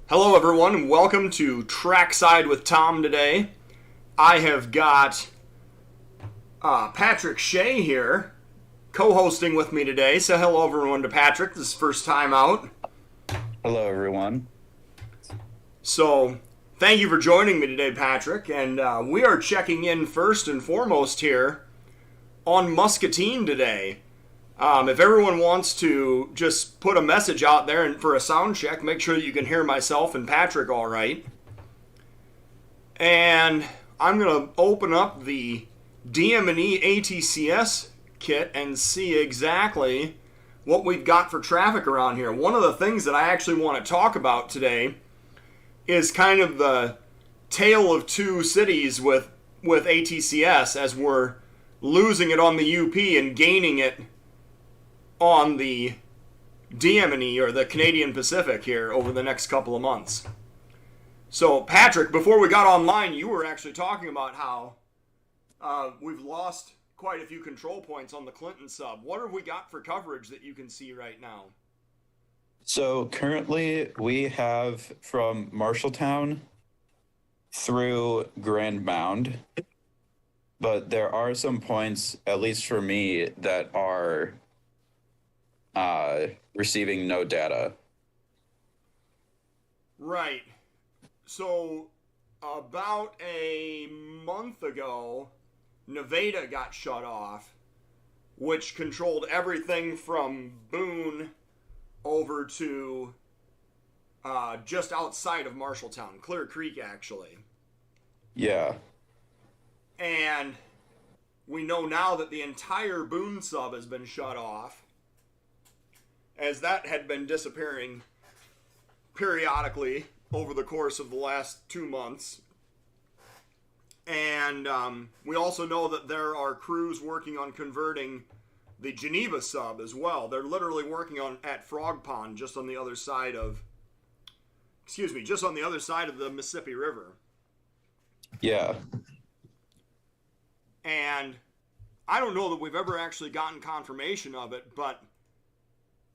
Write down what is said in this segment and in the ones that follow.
Hello everyone and welcome to Trackside with Tom today. I have got Patrick Shea here co-hosting with me today. So hello everyone to Patrick. This is first time out. Hello everyone. So thank you for joining me today, Patrick. And we are checking in first and foremost here on Muscatine today. If everyone wants to just put a message out there and for a sound check, make sure that you can hear myself and Patrick all right. And I'm going to open up the DM&E ATCS kit and see exactly what we've got for traffic around here. One of the things that I actually want to talk about today is kind of the tale of two cities with ATCS as we're losing it on the UP and gaining it on the DM&E or the Canadian Pacific here over the next couple of months. So, Patrick, before we got online, you were actually talking about how we've lost quite a few control points on the Clinton sub. What have we got for coverage that you can see right now? So currently we have from Marshalltown through Grand Mound, but there are some points, at least for me, that are receiving no data. Right. So about a month ago, Nevada got shut off, which controlled everything from Boone over to just outside of Marshalltown, Clear Creek, actually. Yeah. And we know now that the entire Boone sub has been shut off, as that had been disappearing periodically over the course of the last 2 months. And we also know that there are crews working on converting the Geneva sub as well. They're literally working on at Frog Pond, just on the other side of the Mississippi River. Yeah. And I don't know that we've ever actually gotten confirmation of it, but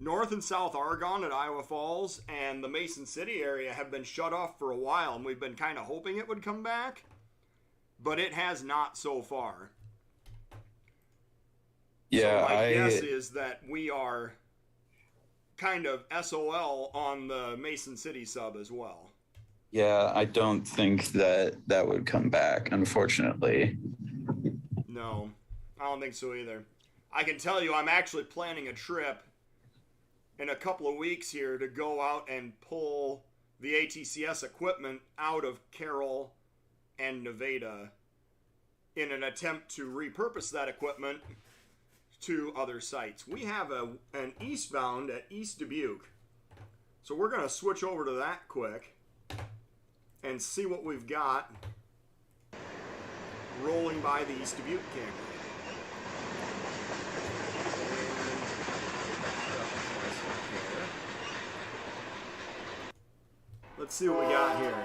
North and South Argonne at Iowa Falls and the Mason City area have been shut off for a while, and we've been kind of hoping it would come back, but it has not so far. Yeah, so my guess is that we are kind of SOL on the Mason City sub as well. Yeah, I don't think that would come back, unfortunately. No, I don't think so either. I can tell you I'm actually planning a trip in a couple of weeks here to go out and pull the ATCS equipment out of Carroll and Nevada in an attempt to repurpose that equipment to other sites. We have an eastbound at East Dubuque, so we're going to switch over to that quick and see what we've got rolling by the East Dubuque camera. Let's see what we got here.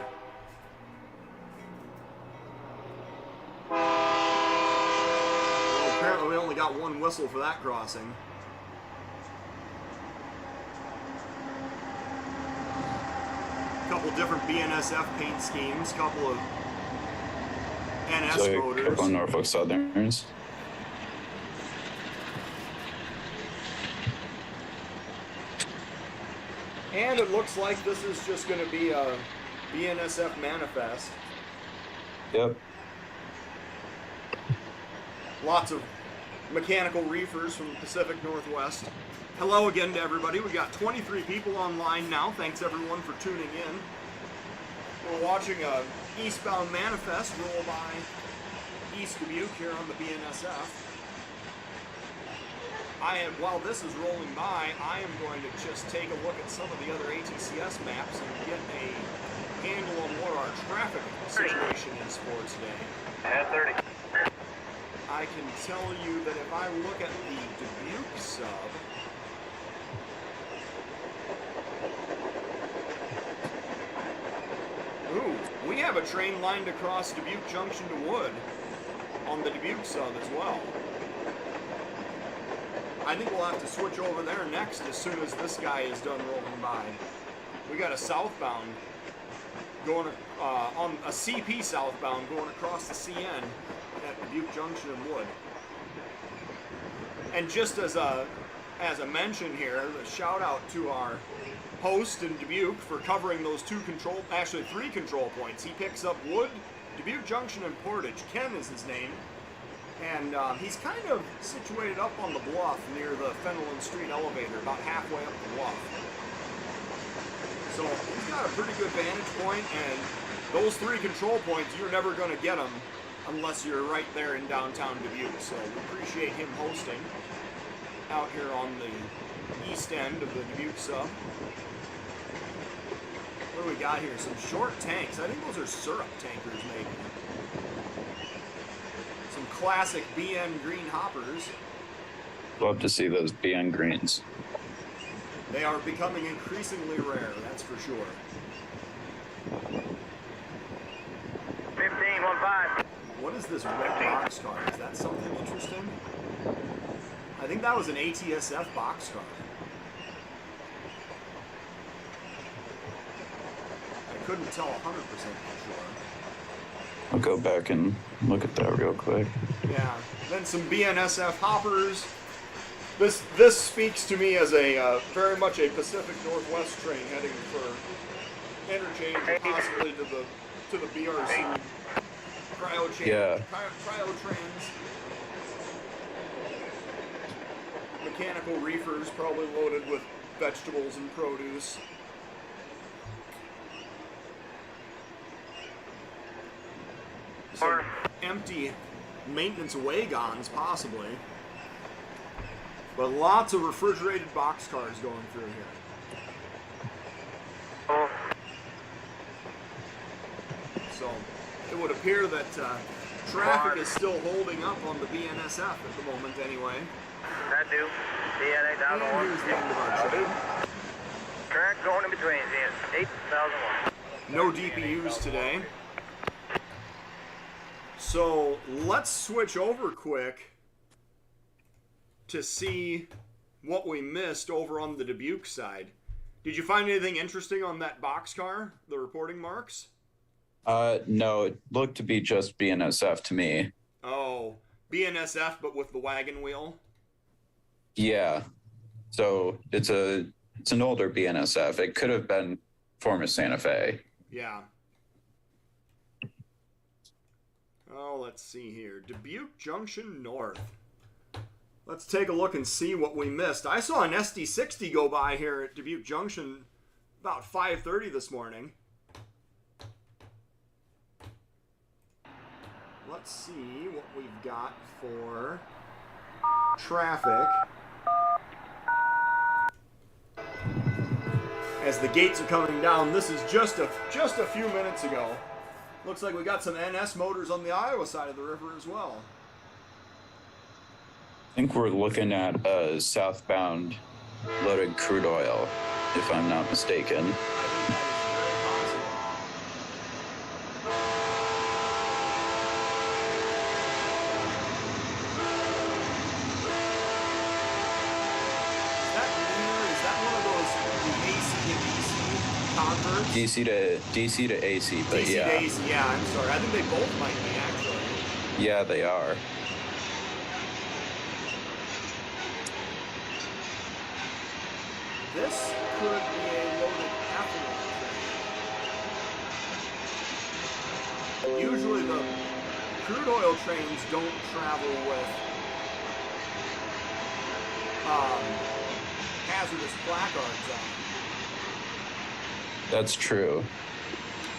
Well, apparently we only got one whistle for that crossing. A couple different BNSF paint schemes, couple of NS So motors. a couple of Norfolk Southerns. And it looks like this is just going to be a BNSF manifest. Yep. Lots of mechanical reefers from the Pacific Northwest. Hello again to everybody. We got 23 people online now. Thanks everyone for tuning in. We're watching a eastbound manifest roll by East Dubuque here on the BNSF. While this is rolling by, I am going to just take a look at some of the other ATCS maps and get a handle on what our traffic situation is for today. 10:30. I can tell you that if I look at the Dubuque sub, we have a train lined across Dubuque Junction to Wood on the Dubuque sub as well. I think we'll have to switch over there next as soon as this guy is done rolling by. We got a southbound going on a CP southbound going across the CN at Dubuque Junction and Wood. And just as a mention here, a shout out to our host in Dubuque for covering those three control points. He picks up Wood, Dubuque Junction, and Portage. Ken is his name. And he's kind of situated up on the bluff near the Fenelon Street elevator, about halfway up the bluff. So he's got a pretty good vantage point, and those three control points, you're never going to get them unless you're right there in downtown Dubuque. So we appreciate him hosting out here on the east end of the Dubuque sub. What do we got here? Some short tanks. I think those are syrup tankers, maybe. Some classic BN green hoppers. Love to see those BN greens. They are becoming increasingly rare, that's for sure. 15-15. What is this red boxcar? Is that something interesting? I think that was an ATSF boxcar. I couldn't tell 100% for sure. I'll go back and look at that real quick. Yeah, then some BNSF hoppers. This speaks to me as a very much a Pacific Northwest train heading for interchange and possibly to the BRC cryotrans. Mechanical reefers probably loaded with vegetables and produce. Some empty maintenance wagons, possibly. But lots of refrigerated boxcars going through here. So it would appear that traffic is still holding up on the BNSF at the moment anyway. That do. DNA down the And here's the end of our train. Track going in between. 8,001. No DPUs today. So let's switch over quick to see what we missed over on the Dubuque side. Did you find anything interesting on that boxcar, the reporting marks? No, it looked to be just BNSF to me. Oh, BNSF, but with the wagon wheel? Yeah. So it's an older BNSF. It could have been former Santa Fe. Yeah. Oh, let's see here. Dubuque Junction North. Let's take a look and see what we missed. I saw an SD60 go by here at Dubuque Junction about 5:30 this morning. Let's see what we've got for traffic. As the gates are coming down, this is just a few minutes ago. Looks like we got some NS motors on the Iowa side of the river as well. I think we're looking at a southbound loaded crude oil, if I'm not mistaken. DC to AC, but DC yeah. to AC, yeah, I'm sorry. I think they both might be, actually. Yeah, they are. This could be a loaded ethanol train. Usually the crude oil trains don't travel with hazardous placards on them. That's true.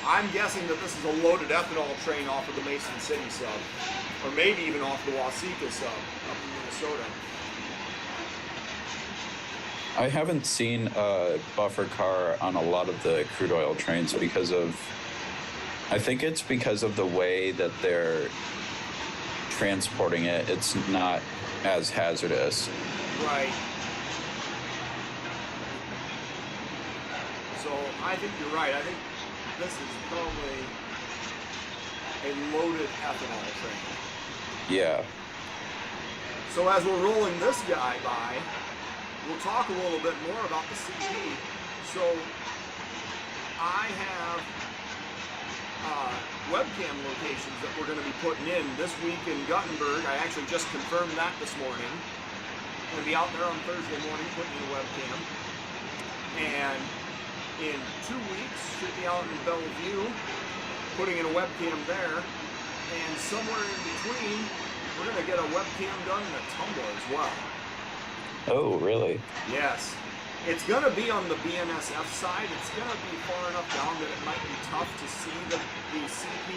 I'm guessing that this is a loaded ethanol train off of the Mason City sub. Or maybe even off the Waseca sub up in Minnesota. I haven't seen a buffer car on a lot of the crude oil trains because of, I think it's because of the way that they're transporting it. It's not as hazardous. Right. So I think you're right. I think this is probably a loaded ethanol train. Yeah. So as we're rolling this guy by, we'll talk a little bit more about the CP. So I have webcam locations that we're going to be putting in this week in Guttenberg. I actually just confirmed that this morning. I'm going to be out there on Thursday morning putting in a webcam. And in 2 weeks, should be out in Bellevue putting in a webcam there. And somewhere in between, we're going to get a webcam done in Ottumwa as well. Oh, really? Yes. It's going to be on the BNSF side. It's going to be far enough down that it might be tough to see the CP.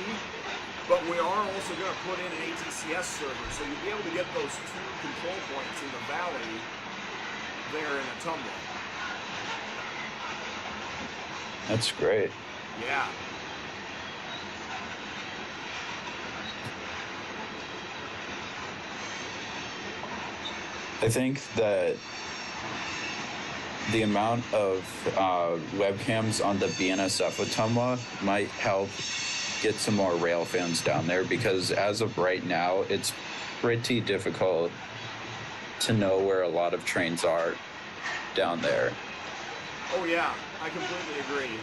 But we are also going to put in an ATCS server, so you'll be able to get those 2 control points in the valley there in Ottumwa. That's great. Yeah. I think that the amount of webcams on the BNSF Ottumwa might help get some more rail fans down there, because as of right now, it's pretty difficult to know where a lot of trains are down there. Oh yeah, I completely agree.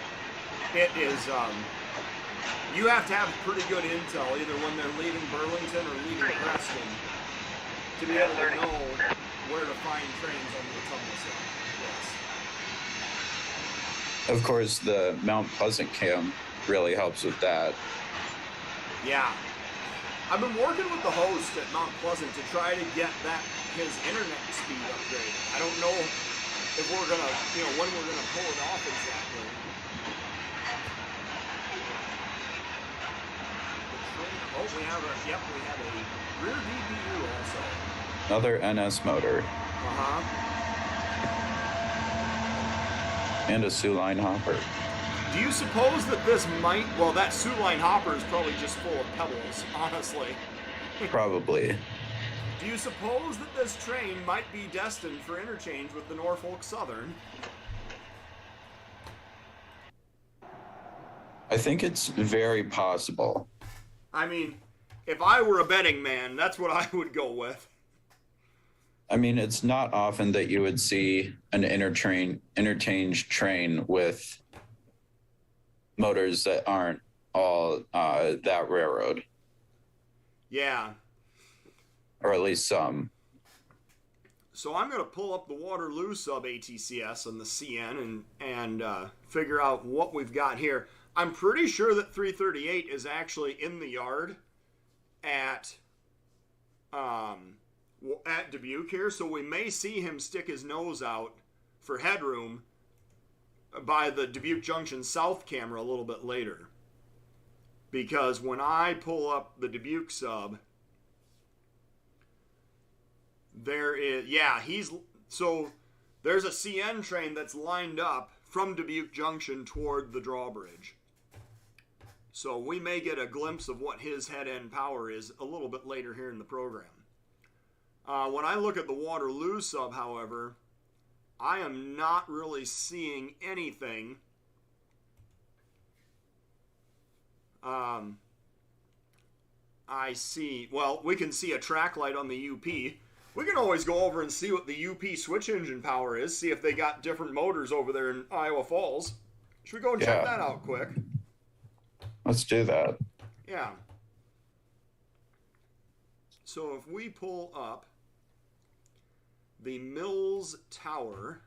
It is, you have to have pretty good intel either when they're leaving Burlington or leaving Preston to be able to know where to find trains on the Ottumwa side. Yes. Of course, the Mount Pleasant cam really helps with that. Yeah. I've been working with the host at Mount Pleasant to try to get his internet speed upgraded. I don't know if we're gonna, when we're gonna pull it off exactly. Oh, we have a rear DPU also. Another NS motor. Uh-huh. And a Sioux Line hopper. Do you suppose that this might, well, that Sioux Line hopper is probably just full of pebbles, honestly. Probably. Do you suppose that this train might be destined for interchange with the Norfolk Southern? I think it's very possible. I mean, if I were a betting man, that's what I would go with. I mean, it's not often that you would see an interchange train with motors that aren't all that railroad. Yeah. Or at least some. So I'm going to pull up the Waterloo sub ATCS and the CN and figure out what we've got here. I'm pretty sure that 338 is actually in the yard at Dubuque here, so we may see him stick his nose out for headroom by the Dubuque Junction South camera a little bit later. Because when I pull up the Dubuque sub, there's a CN train that's lined up from Dubuque Junction toward the drawbridge. So we may get a glimpse of what his head-end power is a little bit later here in the program. When I look at the Waterloo sub, however, I am not really seeing anything. We can see a track light on the UP. We can always go over and see what the UP switch engine power is, see if they got different motors over there in Iowa Falls. Should we go and check that out quick? Let's do that. Yeah. So if we pull up the Mills Tower,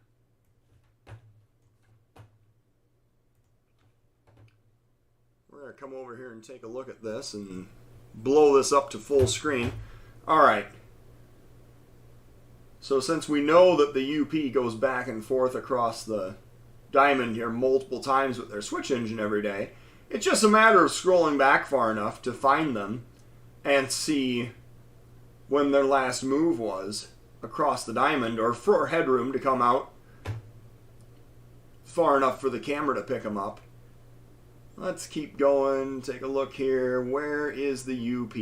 we're going to come over here and take a look at this and blow this up to full screen. All right. So since we know that the UP goes back and forth across the diamond here multiple times with their switch engine every day, it's just a matter of scrolling back far enough to find them and see when their last move was across the diamond, or for headroom to come out far enough for the camera to pick them up. Let's keep going, take a look here. Where is the UP?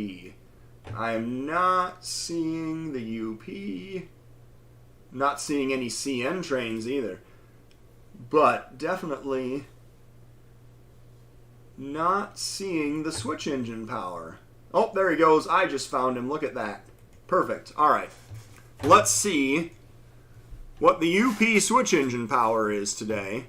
I am not seeing the UP. Not seeing any CN trains either. But definitely not seeing the switch engine power. Oh, there he goes. I just found him. Look at that. Perfect. All right. Let's see what the UP switch engine power is today.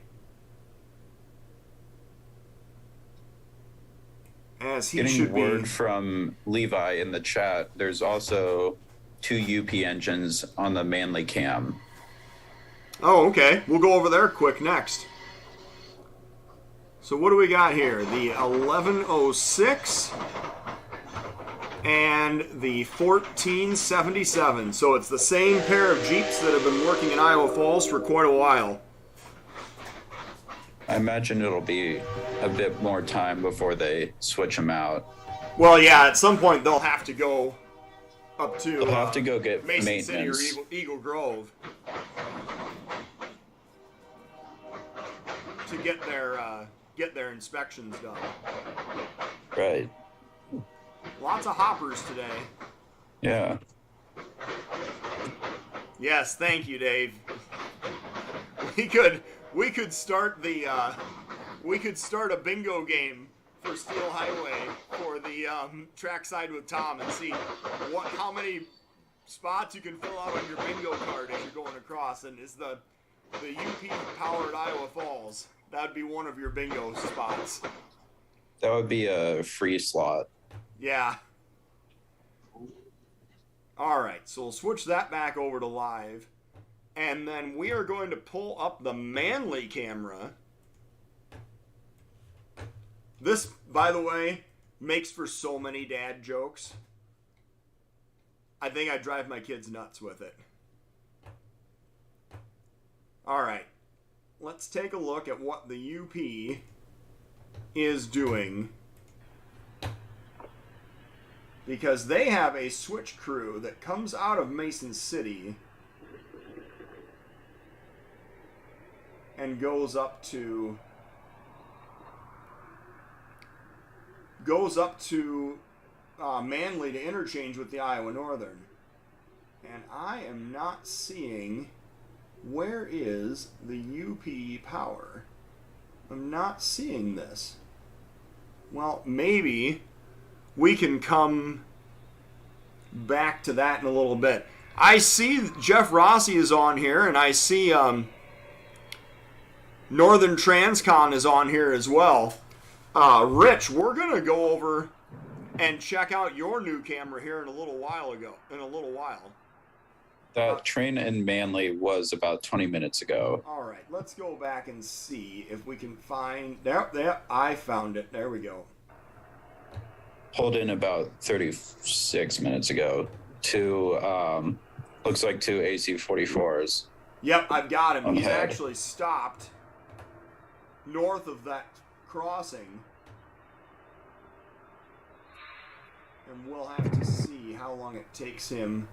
as he Getting should word be. from Levi in the chat, there's also 2 UP engines on the Manly cam. Oh, okay. We'll go over there quick next. So what do we got here? The 1106 and the 1477. So it's the same pair of Jeeps that have been working in Iowa Falls for quite a while. I imagine it'll be a bit more time before they switch them out. Well, yeah, at some point they'll have to go up to, They'll have to go get Mason maintenance. City or Eagle Grove to get their inspections done. Right. Lots of hoppers today. Yeah. Yes, thank you, Dave. We could start a bingo game for Steel Highway for the Trackside with Tom and see how many spots you can fill out on your bingo card as you're going across, and is the UP powered Iowa Falls. That'd be one of your bingo spots. That would be a free slot. Yeah. All right, so we'll switch that back over to live. And then we are going to pull up the Manly camera. This, by the way, makes for so many dad jokes. I think I drive my kids nuts with it. All right. Let's take a look at what the UP is doing. Because they have a switch crew that comes out of Mason City and goes up to Manly to interchange with the Iowa Northern. And I am not seeing, where is the UP power? I'm not seeing this. Well, maybe we can come back to that in a little bit. I see Jeff Rossi is on here, and I see Northern Transcon is on here as well. Rich, we're going to go over and check out your new camera here in a little while. That train in Manly was about 20 minutes ago. All right, let's go back and see if we can find... There, I found it. There we go. Pulled in about 36 minutes ago. Looks like 2 AC-44s. Yep, I've got him. He's ahead. actually stopped north of that crossing. And we'll have to see how long it takes him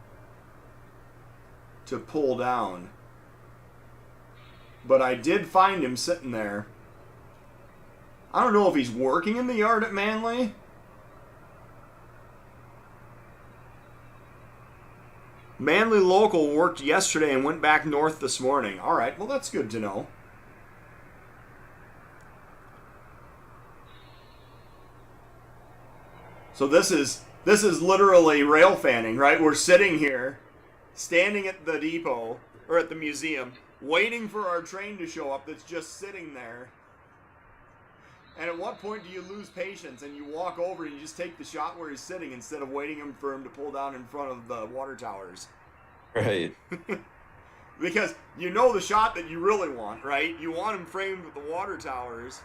to pull down. But I did find him sitting there. I don't know if he's working in the yard at Manly. Manly Local worked yesterday and went back north this morning. All right, well, that's good to know. So this is literally rail fanning, right? We're sitting here, standing at the depot, or at the museum, waiting for our train to show up that's just sitting there. And at what point do you lose patience and you walk over and you just take the shot where he's sitting instead of waiting for him to pull down in front of the water towers? Right. Because you know the shot that you really want, right? You want him framed with the water towers.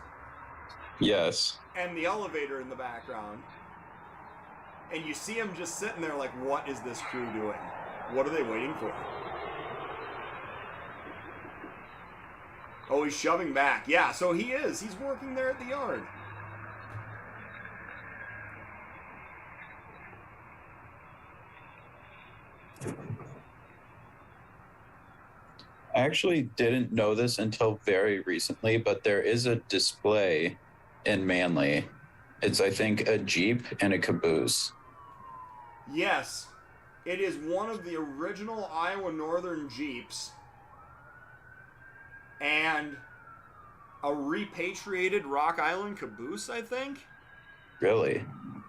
Yes. And the elevator in the background. And you see him just sitting there like, what is this crew doing? What are they waiting for? Oh, he's shoving back. Yeah, so he is. He's working there at the yard. I actually didn't know this until very recently, but there is a display in Manly. It's, I think, a Jeep and a caboose. Yes, it is one of the original Iowa Northern Jeeps and a repatriated Rock Island caboose, I think. Really?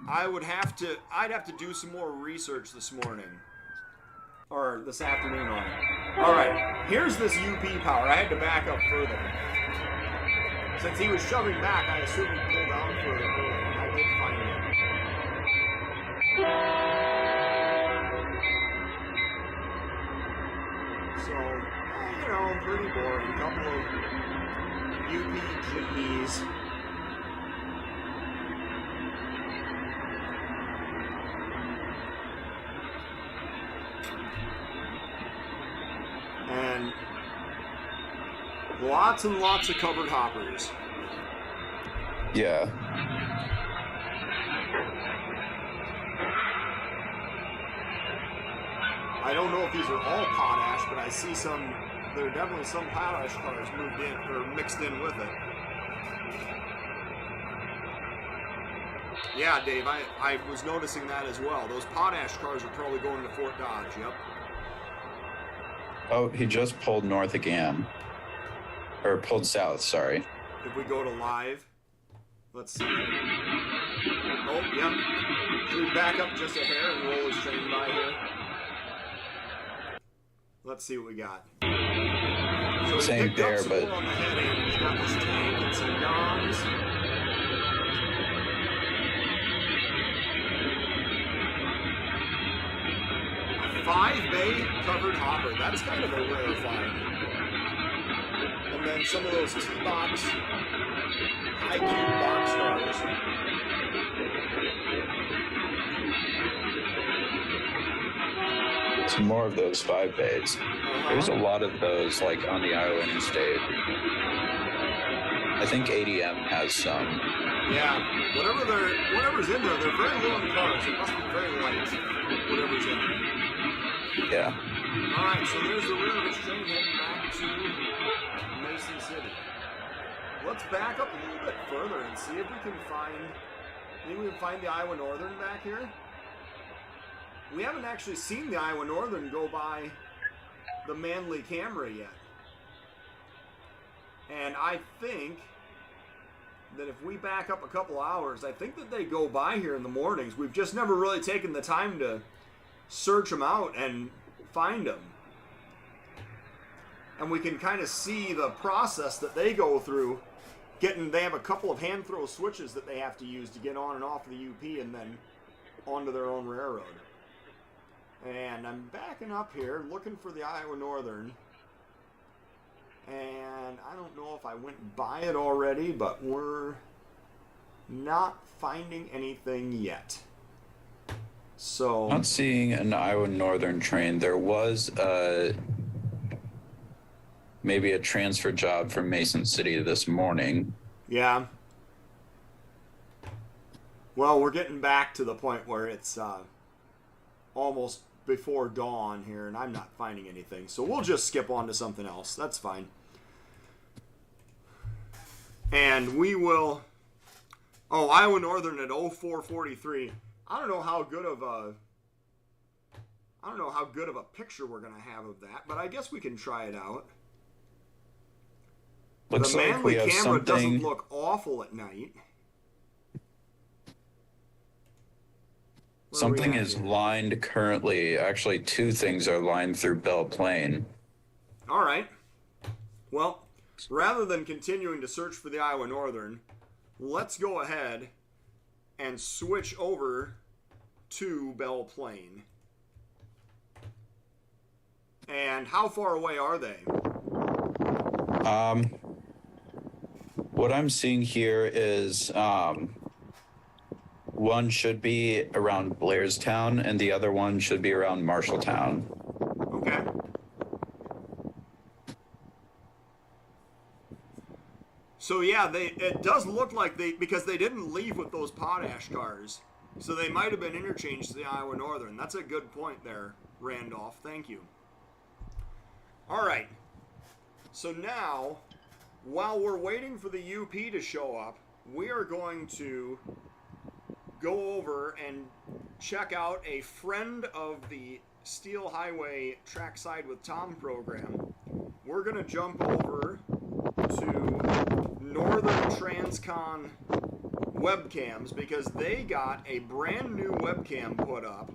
I'd have to do some more research this morning. Or this afternoon on it. Alright, here's this UP power. I had to back up further. Since he was shoving back, I assumed he'd pull down further. I did find it. So, you know, pretty boring. Couple of UPGs. And lots and lots of covered hoppers. Yeah. I don't know if these are all potash, but I see some, there are definitely some potash cars moved in, or mixed in with it. Yeah, Dave, I was noticing that as well. Those potash cars are probably going to Fort Dodge, yep. Oh, he just pulled north again. Or pulled south, sorry. If we go to live, let's see. Oh, yep. Should we back up just a hair and roll his train by here? Let's see what we got. So Same there, but on the head end. He's got this tank and some gongs. A 5-bay covered hopper. That's kind of a rare find. And then some of those T-box, high cube box cars. some more of those 5 bays. There's a lot of those like on the Iowa Interstate. I think ADM has some. Yeah, whatever's in there, they're very long cars. It must be very light, whatever's in there. Yeah. All right, so there's the rear of this train heading back to Mason City. Let's back up a little bit further and see if we can find, maybe we can find the Iowa Northern back here. We haven't actually seen the Iowa Northern go by the Manly Camry yet. And I think that if we back up a couple hours, I think that they go by here in the mornings. We've just never really taken the time to search them out and find them. And we can kind of see the process that they go through. They have a couple of hand throw switches that they have to use to get on and off the UP and then onto their own railroad. And I'm backing up here looking for the Iowa Northern. And I don't know if I went by it already, but we're not finding anything yet. So Not seeing an Iowa Northern train. There was maybe a transfer job from Mason City this morning. yeah. Well, we're getting back to the point where it's almost before dawn here, and I'm not finding anything. So we'll just skip on to something else. That's fine. And we will... Oh, Iowa Northern at 0443. I don't know how good of a picture we're going to have of that, but I guess we can try it out. Looks the like Manly we have camera something. doesn't look awful at night. What do we Something have is here? lined currently. Actually, 2 things are lined through Belle Plaine. All right. Well, rather than continuing to search for the Iowa Northern, let's go ahead and switch over to Belle Plaine. And how far away are they? What I'm seeing here is one should be around Blairstown and the other one should be around Marshalltown. Okay. So yeah, it does look like because they didn't leave with those potash cars. So they might have been interchanged to the Iowa Northern. That's a good point there, Randolph. Thank you. All right. So now, while we're waiting for the UP to show up, we are going to go over and check out a friend of the Steel Highway Trackside with Tom program. We're going to jump over to Northern Transcon Webcams because they got a brand new webcam put up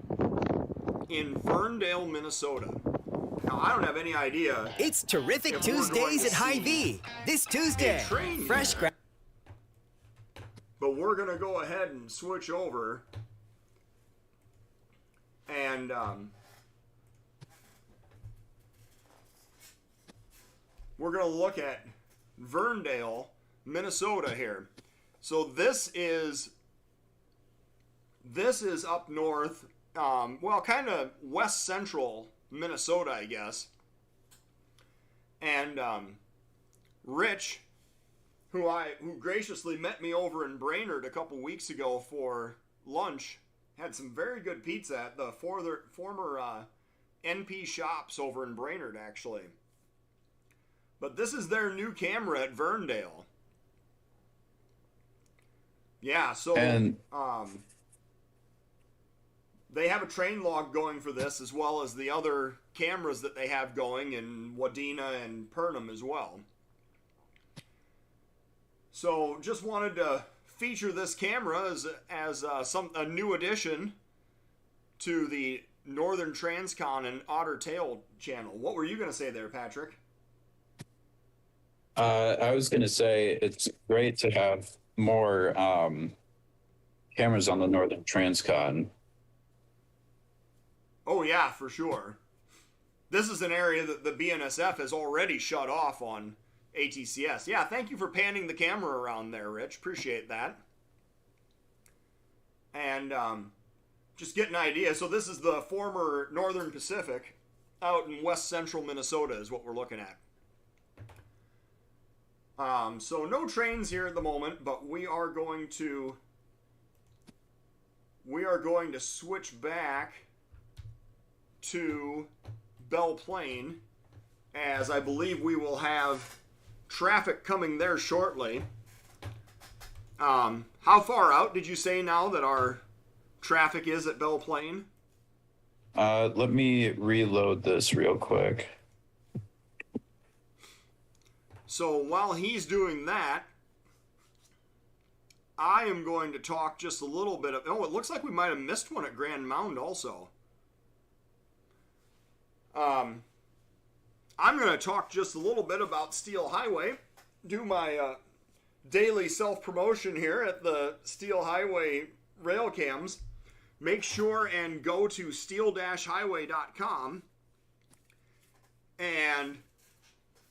in Ferndale, Minnesota. Now, I don't have any idea. It's Terrific If we're going Tuesdays to at High see V. This Tuesday, train fresh there. But we're going to go ahead and switch over And we're going to look at Verndale, Minnesota here. So this is up north, well, kind of west central Minnesota, I guess. And Rich, who graciously met me over in Brainerd a couple weeks ago for lunch, had some very good pizza at the former NP Shops over in Brainerd, actually. But this is their new camera at Verndale. Yeah, so they have a train log going for this, as well as the other cameras that they have going in Wadena and Purnam as well. So just wanted to feature this camera as a new addition to the Northern Transcon and Otter Tail channel. What were you going to say there, Patrick? I was going to say it's great to have more cameras on the Northern Transcon. Oh, yeah, for sure. This is an area that the BNSF has already shut off on ATCS. Yeah, thank you for panning the camera around there, Rich. Appreciate that. And just get an idea. So this is the former Northern Pacific out in west central Minnesota is what we're looking at. So no trains here at the moment, but we are going to switch back to Belle Plaine, as I believe we will have traffic coming there shortly. How far out did you say now that our traffic is at Belle Plaine? Let me reload this real quick. So while he's doing that, I am going to talk just a little bit of... Oh, it looks like we might have missed one at Grand Mound also. I'm going to talk just a little bit about Steel Highway, do my daily self-promotion here at the Steel Highway Railcams. Make sure and go to steel-highway.com, and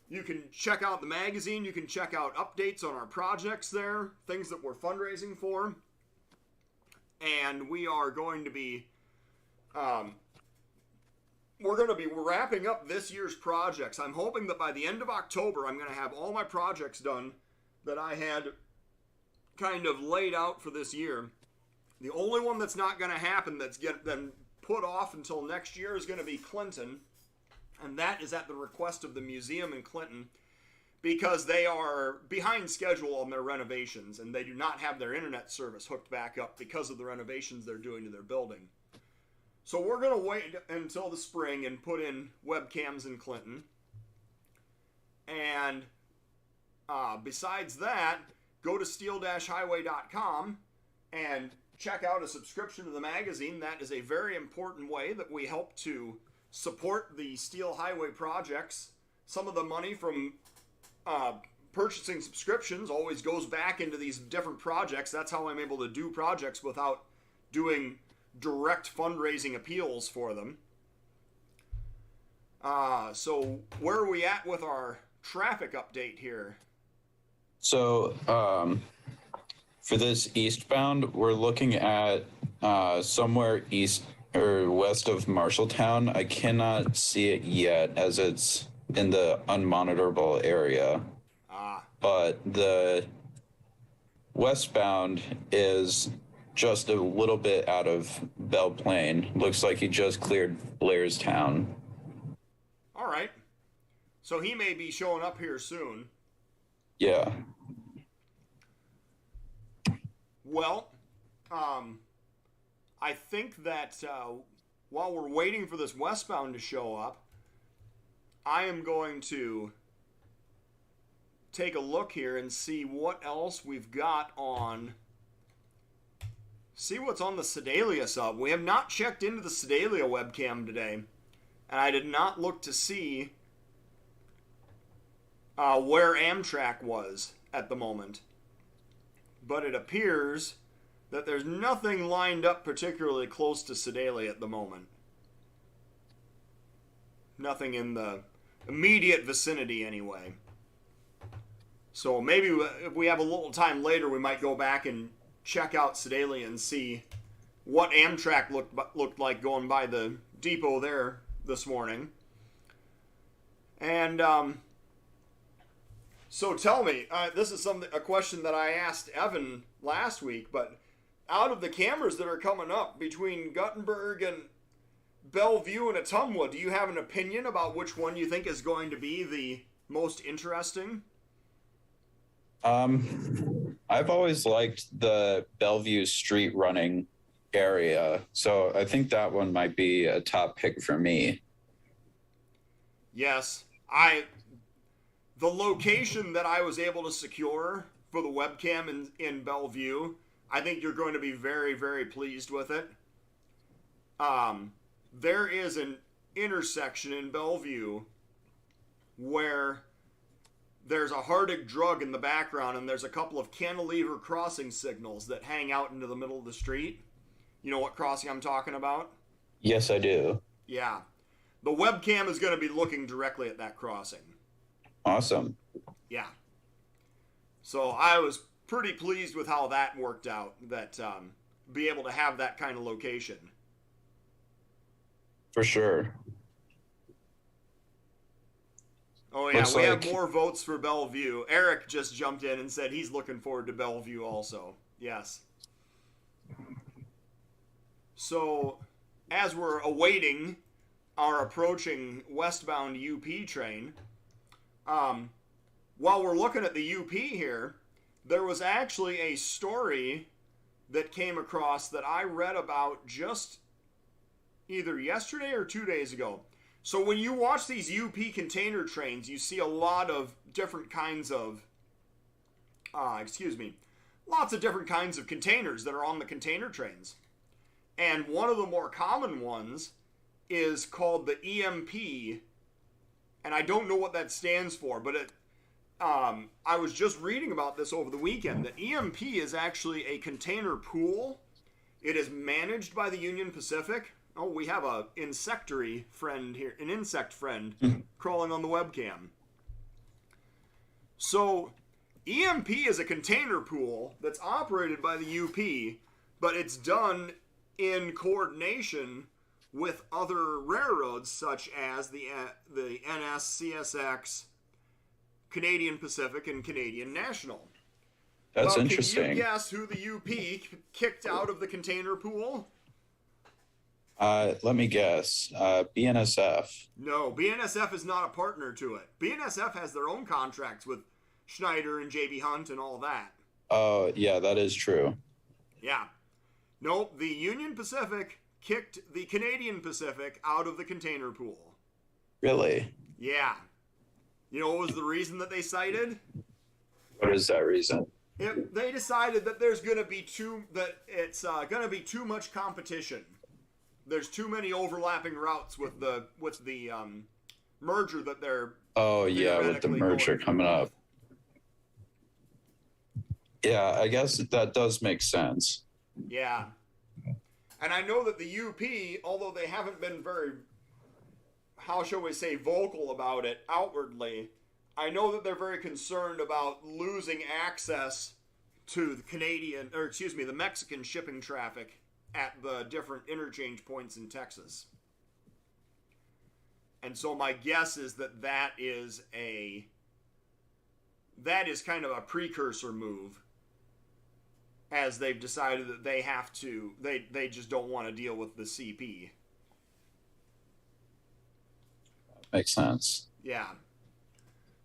you can check out the magazine. You can check out updates on our projects there, things that we're fundraising for. And we are going to be... we're going to be wrapping up this year's projects. I'm hoping that by the end of October, I'm going to have all my projects done that I had kind of laid out for this year. The only one that's not going to happen that's been put off until next year is going to be Clinton. And that is at the request of the museum in Clinton, because they are behind schedule on their renovations and they do not have their internet service hooked back up because of the renovations they're doing to their building. So we're going to wait until the spring and put in webcams in Clinton. And besides that, go to steel-highway.com and check out a subscription to the magazine. That is a very important way that we help to support the Steel Highway projects. Some of the money from purchasing subscriptions always goes back into these different projects. That's how I'm able to do projects without doing direct fundraising appeals for them. So where are we at with our traffic update here? So for this eastbound, we're looking at somewhere east or west of Marshalltown. I cannot see it yet as it's in the unmonitorable area. But the westbound is just a little bit out of Belle Plaine. Looks like he just cleared Blairstown. All right. So he may be showing up here soon. Yeah. Well, I think that while we're waiting for this westbound to show up, I am going to take a look here and see what else we've got on... See what's on the Sedalia sub. We have not checked into the Sedalia webcam today, and I did not look to see where Amtrak was at the moment. But it appears that there's nothing lined up particularly close to Sedalia at the moment. Nothing in the immediate vicinity, anyway. So maybe if we have a little time later, we might go back and check out Sedalia and see what Amtrak looked like going by the depot there this morning. And so tell me, this is a question that I asked Evan last week, but out of the cameras that are coming up between Guttenberg and Bellevue and Ottumwa, do you have an opinion about which one you think is going to be the most interesting? I've always liked the Bellevue street running area, so I think that one might be a top pick for me. Yes, the location that I was able to secure for the webcam in Bellevue, I think you're going to be very, very pleased with it. There is an intersection in Bellevue where there's a Hardig drug in the background, and there's a couple of cantilever crossing signals that hang out into the middle of the street. You know what crossing I'm talking about? Yes, I do. Yeah. The webcam is going to be looking directly at that crossing. Awesome. Yeah. So I was pretty pleased with how that worked out, that be able to have that kind of location. For sure. Oh, yeah, Looks we like... have more votes for Bellevue. Eric just jumped in and said he's looking forward to Bellevue also. Yes. So, as we're awaiting our approaching westbound UP train, while we're looking at the UP here, there was actually a story that came across that I read about just either yesterday or 2 days ago. So when you watch these UP container trains, you see a lot of different kinds of, lots of different kinds of containers that are on the container trains. And one of the more common ones is called the EMP, and I don't know what that stands for, but I was just reading about this over the weekend. The EMP is actually a container pool. It is managed by the Union Pacific. Oh, we have an insectary friend here, an insect friend crawling on the webcam. So, EMP is a container pool that's operated by the UP, but it's done in coordination with other railroads such as the NS, Canadian Pacific, and Canadian National. That's interesting. Can you guess who the UP kicked out of the container pool? Let me guess. BNSF. No, BNSF is not a partner to it. BNSF has their own contracts with Schneider and JB Hunt and all that. Oh, yeah, that is true. Yeah. Nope, the Union Pacific kicked the Canadian Pacific out of the container pool. Really? Yeah. You know what was the reason that they cited? What is that reason? They decided that there's going to be it's going to be too much competition. There's too many overlapping routes with the merger that they're. Oh yeah, with the merger coming up. Yeah, I guess that does make sense. Yeah, and I know that the UP, although they haven't been very, how shall we say, vocal about it outwardly, I know that they're very concerned about losing access to the Mexican shipping traffic at the different interchange points in Texas. And so my guess is that is kind of a precursor move, as they've decided that they just don't want to deal with the CP. Makes sense. Yeah.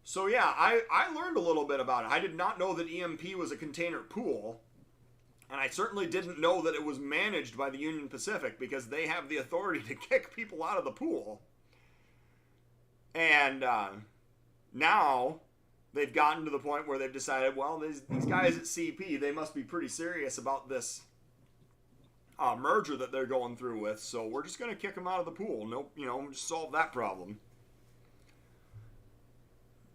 So yeah, I learned a little bit about it. I did not know that EMP was a container pool. And I certainly didn't know that it was managed by the Union Pacific, because they have the authority to kick people out of the pool. And now they've gotten to the point where they've decided, well, these guys at CP, they must be pretty serious about this merger that they're going through with. So we're just going to kick them out of the pool. Nope, just solve that problem.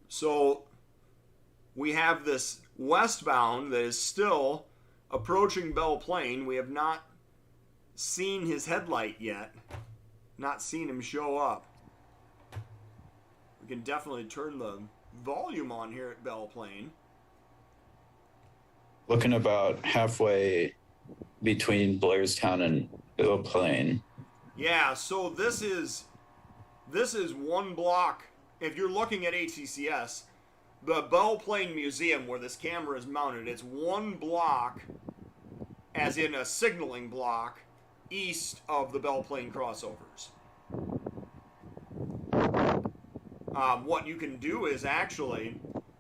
So we have this westbound that is still approaching Belle Plaine. We have not seen his headlight yet. Not seen him show up. We can definitely turn the volume on here at Belle Plaine. Looking about halfway between Blairstown and Belle Plaine. Yeah, so this is one block. If you're looking at ATCS, the Belle Plaine Museum where this camera is mounted, it's one block, as in a signaling block, east of the Belle Plaine crossovers. What you can do is actually,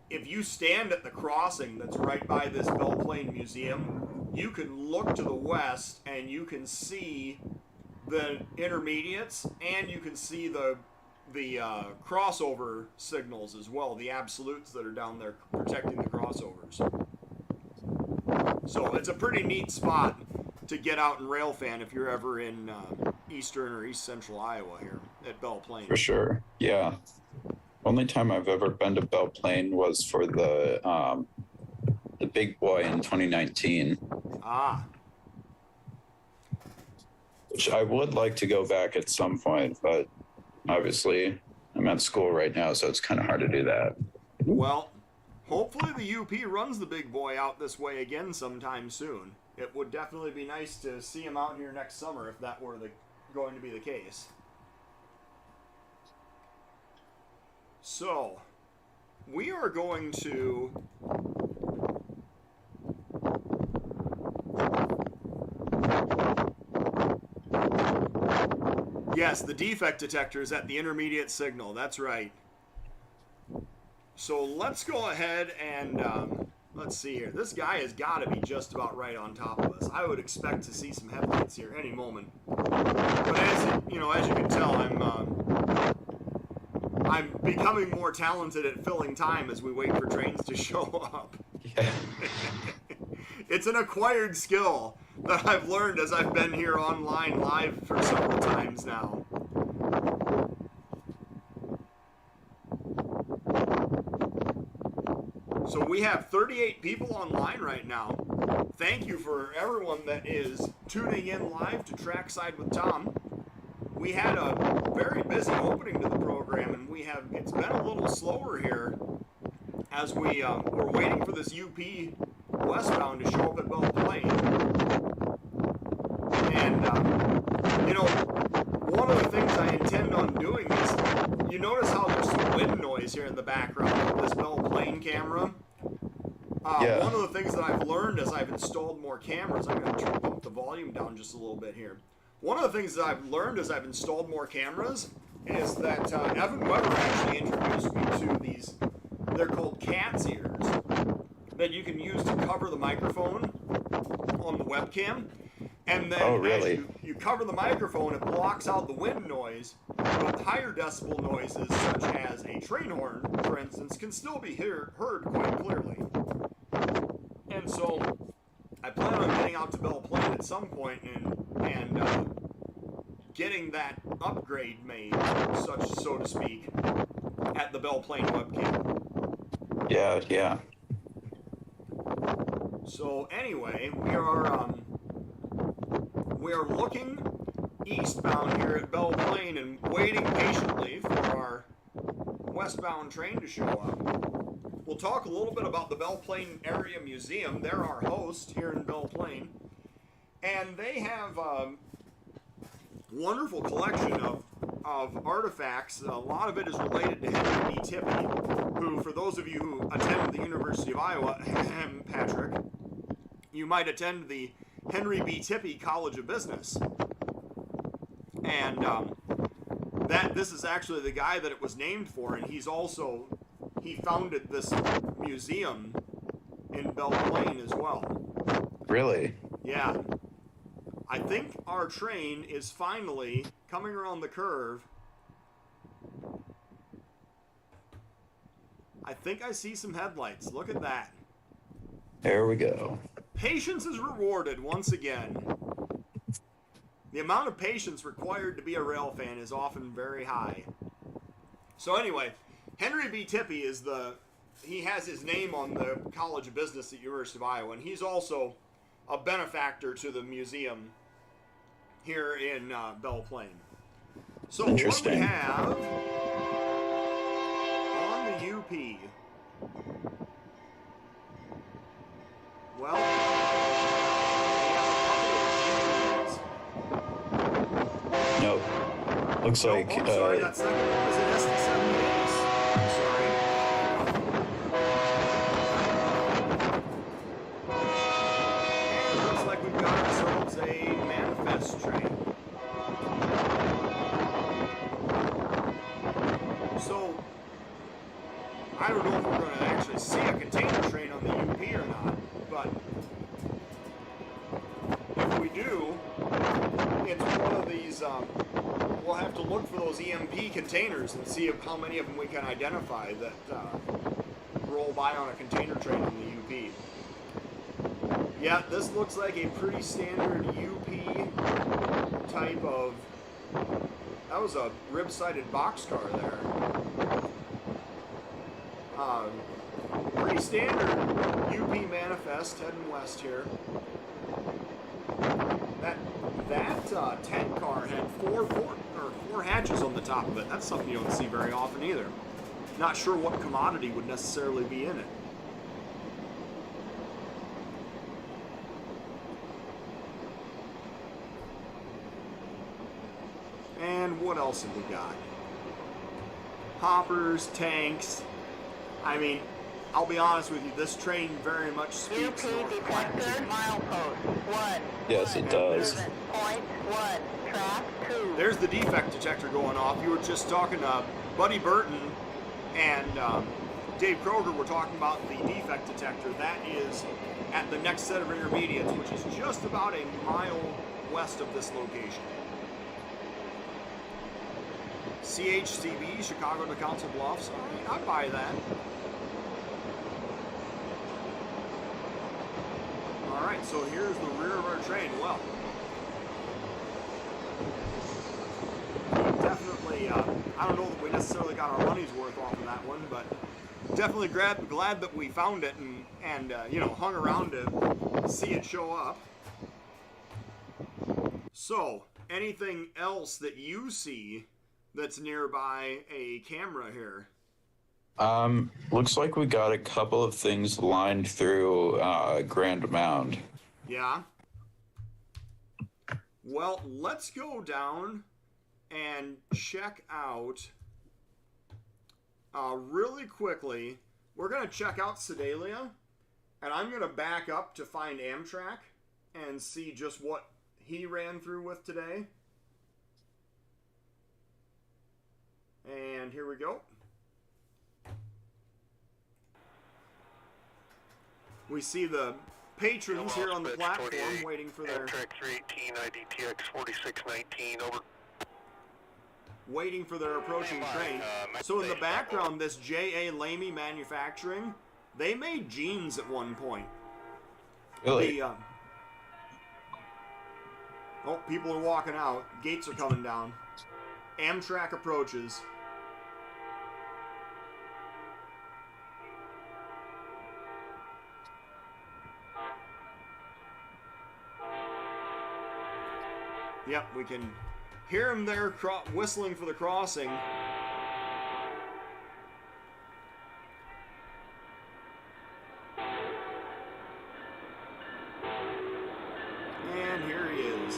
if you stand at the crossing that's right by this Belle Plaine Museum, you can look to the west and you can see the intermediates, and you can see the crossover signals as well, the absolutes that are down there protecting the crossovers. So it's a pretty neat spot to get out and railfan if you're ever in eastern or east central Iowa here at Belle Plaine. For sure, yeah. Only time I've ever been to Belle Plaine was for the Big Boy in 2019. Ah. Which I would like to go back at some point, but obviously I'm at school right now, so it's kind of hard to do that. Well, hopefully the UP runs the Big Boy out this way again sometime soon. It would definitely be nice to see him out here next summer if that were going to be the case. So, we are going to yes, the defect detector is at the intermediate signal. That's right. So let's go ahead and let's see here. This guy has got to be just about right on top of us. I would expect to see some headlights here any moment. But as you can tell, I'm becoming more talented at filling time as we wait for trains to show up. Yeah. It's an acquired skill that I've learned as I've been here online live for several times now. So we have 38 people online right now. Thank you for everyone that is tuning in live to Trackside with Tom. We had a very busy opening to the program, and it's been a little slower here as we're waiting for this UP westbound to show up at Belle Plaine. And, one of the things I intend on doing is, you notice how there's some wind noise here in the background of this Belle Plaine camera? Yeah. One of the things that I've learned as I've installed more cameras, I'm going to bump the volume down just a little bit here. One of the things that I've learned as I've installed more cameras is that Evan Weber actually introduced me to these, they're called cat's ears, that you can use to cover the microphone on the webcam. And then as you cover the microphone, it blocks out the wind noise, but higher decibel noises, such as a train horn, for instance, can still be heard quite clearly. And so I plan on getting out to Belle Plaine at some point and getting that upgrade made, so to speak, at the Belle Plaine webcam. Yeah. So anyway, we are looking eastbound here at Belle Plaine and waiting patiently for our westbound train to show up. We'll talk a little bit about the Belle Plaine Area Museum. They're our host here in Belle Plaine. And they have a wonderful collection of artifacts. A lot of it is related to Henry B. Tippie, who, for those of you who attend the University of Iowa, Patrick, you might attend the Henry B. Tippie College of Business. And this is actually the guy that it was named for, and he founded this museum in Belle Plaine as well. Really? Yeah. I think our train is finally coming around the curve. I think I see some headlights. Look at that. There we go. Patience is rewarded once again. The amount of patience required to be a railfan is often very high. So anyway, Henry B. Tippie he has his name on the College of Business at the University of Iowa, and he's also a benefactor to the museum here in Belle Plaine. So what we have on the UP, well, Nope. Looks like. Oh, sorry, that's not. Is it SD78s? I'm sorry. And it looks like we've got ourselves a manifest train. So, I don't know if we're going to actually see a container train on the UP or not, but if we do, it's one of these, we'll have to look for those EMP containers and see how many of them we can identify that roll by on a container train on the UP. Yeah, this looks like a pretty standard UP type of, that was a rib-sided boxcar there. Pretty standard UP manifest heading west here. That tank car had four hatches on the top of it. That's something you don't see very often either. Not sure what commodity would necessarily be in it. And what else have we got? Hoppers, tanks. I mean, I'll be honest with you, this train very much speaks UP detector, milepost 1. Yes, it does. Point 1, track 2. There's the defect detector going off. You were just talking to Buddy Burton and Dave Kroger were talking about the defect detector. That is at the next set of intermediates, which is just about a mile west of this location. CHCB, Chicago to Council Bluffs. All right, I buy that. All right, so here's the rear of our train. Well, definitely, I don't know that we necessarily got our money's worth off of that one, but definitely glad that we found it and you know, hung around to see it show up. So, anything else that you see that's nearby a camera here? Looks like we got a couple of things lined through Grand Mound. Yeah. Well, let's go down and check out really quickly. We're going to check out Sedalia, and I'm going to back up to find Amtrak and see just what he ran through with today. And here we go. We see the patrons here on the platform waiting for their Amtrak 318 IDTX 4619 over. Waiting for their approaching train. So in the background, this J.A. Lamy Manufacturing, they made jeans at one point. Really? Oh, people are walking out. Gates are coming down. Amtrak approaches. Yep, we can hear him there whistling for the crossing. And here he is.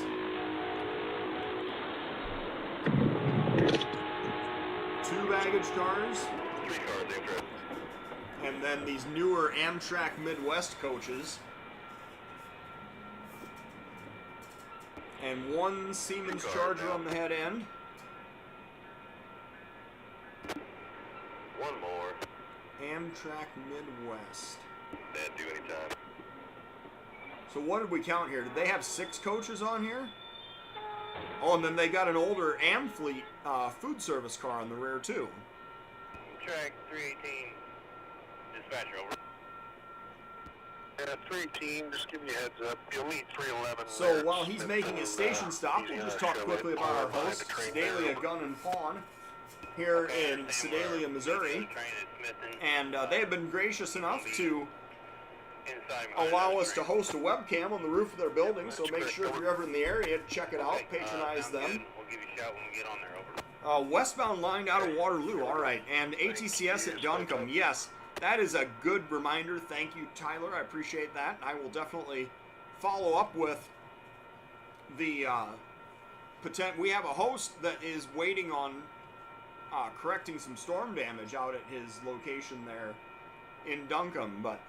Two baggage cars. 3 cars, Amtrak. And then these newer Amtrak Midwest coaches. And one Siemens Charger on the head end. One more. Amtrak Midwest. That'd do any time. So what did we count here? Did they have 6 coaches on here? Oh, and then they got an older Amfleet food service car on the rear too. Track 318. Dispatcher over. Yeah, 318, just give you a heads up. You'll meet 311. So while he's making his station stop, we'll just talk quickly about our host, Sedalia Gun and Pawn, here in Sedalia, Missouri. And they have been gracious enough to allow us to host a webcam on the roof of their building, so make sure if you're ever in the area, check it out, patronize them. We'll give you a shout when we get on there, over. Westbound lined out of Waterloo, all right, and ATCS at Duncombe, yes, that is a good reminder. Thank you, Tyler, I appreciate that. I will definitely follow up with the we have a host that is waiting on correcting some storm damage out at his location there in Duncombe, but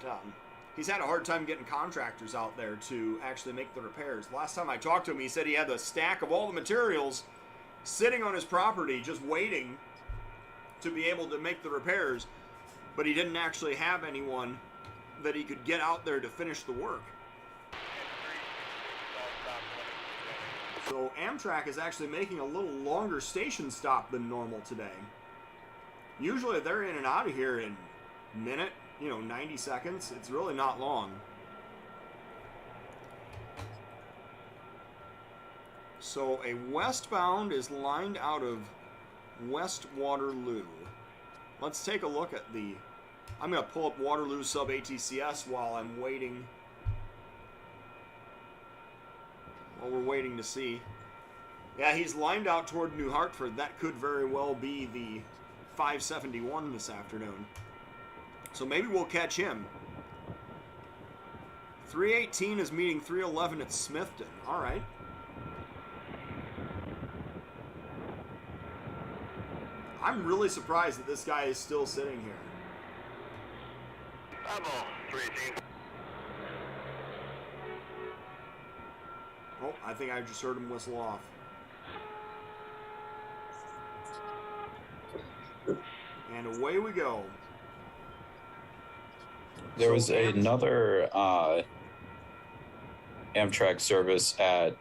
he's had a hard time getting contractors out there to actually make the repairs. Last time I talked to him, he said he had a stack of all the materials sitting on his property just waiting to be able to make the repairs, but he didn't actually have anyone that he could get out there to finish the work. So Amtrak is actually making a little longer station stop than normal today. Usually they're in and out of here in a minute, 90 seconds. It's really not long. So a westbound is lined out of West Waterloo. Let's take a look at I'm going to pull up Waterloo sub ATCS while I'm waiting. While we're waiting to see. Yeah, he's lined out toward New Hartford. That could very well be the 571 this afternoon. So maybe we'll catch him. 318 is meeting 311 at Smithton. All right. I'm really surprised that this guy is still sitting here. I'm on 318. Oh, I think I just heard him whistle off. And away we go. There was another Amtrak service at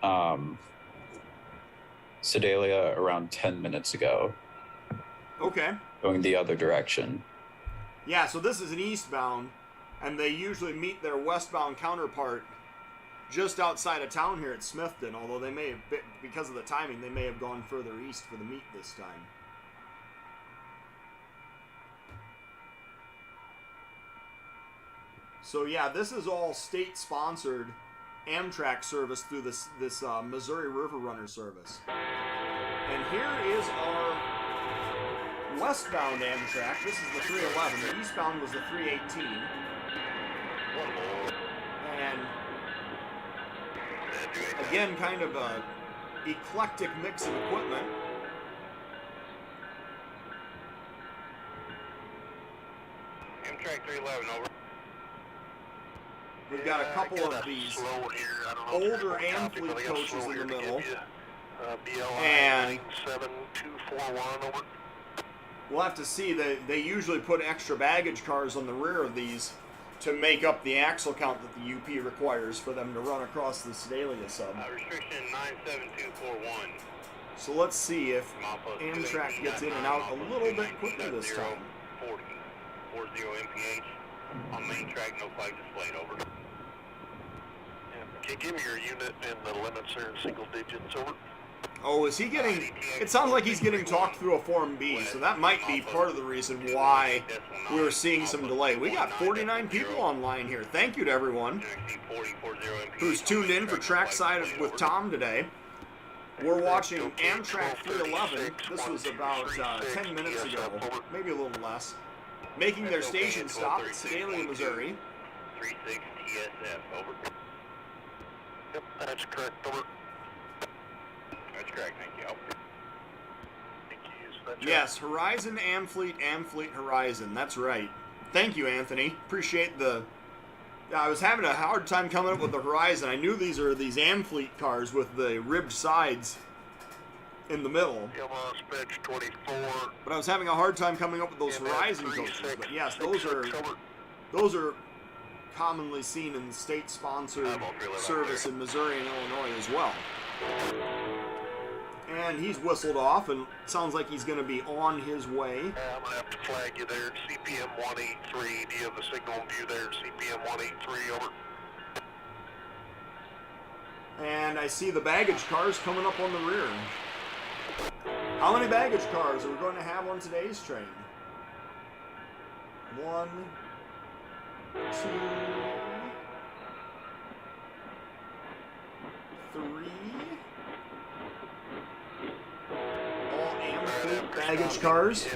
Sedalia around 10 minutes ago. Okay. Going the other direction. Yeah, so this is an eastbound, and they usually meet their westbound counterpart just outside of town here at Smithton, although they may have, because of the timing, they may have gone further east for the meet this time. So yeah, this is all state-sponsored Amtrak service through this Missouri River Runner service. And here is our westbound Amtrak. This is the 311. The eastbound was the 318. And again, kind of a eclectic mix of equipment. Amtrak 311, over. We've got a couple of these older Amfleet coaches in the middle. And we'll have to see. They usually put extra baggage cars on the rear of these to make up the axle count that the UP requires for them to run across the Sedalia sub. Restriction 97241. So let's see if Amtrak gets in and out a little bit quicker this time. 40 MPH on main track, no flag displayed, over. Can you give me your unit and the limits there in single digits, over? Oh, is he getting... It sounds like he's getting talked through a Form B, so that might be part of the reason why we were seeing some delay. We got 49 people online here. Thank you to everyone who's tuned in for Trackside with Tom today. We're watching Amtrak 311. This was about 10 minutes ago, maybe a little less, making their station stop at Sedalia, Missouri. 36 TSF, over. Yep, that's correct, over. That's correct, thank you. Yes, Horizon, Amfleet, Amfleet, Horizon. That's right. Thank you, Anthony. Appreciate the... I was having a hard time coming up with the Horizon. I knew these are these Amfleet cars with the ribbed sides in the middle. But I was having a hard time coming up with those Horizon coaches. But yes, those are commonly seen in state-sponsored service in Missouri and Illinois as well. And he's whistled off, and it sounds like he's going to be on his way. I'm going to have to flag you there, CPM 183. Do you have the signal in view there, CPM 183, over? And I see the baggage cars coming up on the rear. How many baggage cars are we going to have on today's train? 1, 2, All Amtrak baggage cars. NS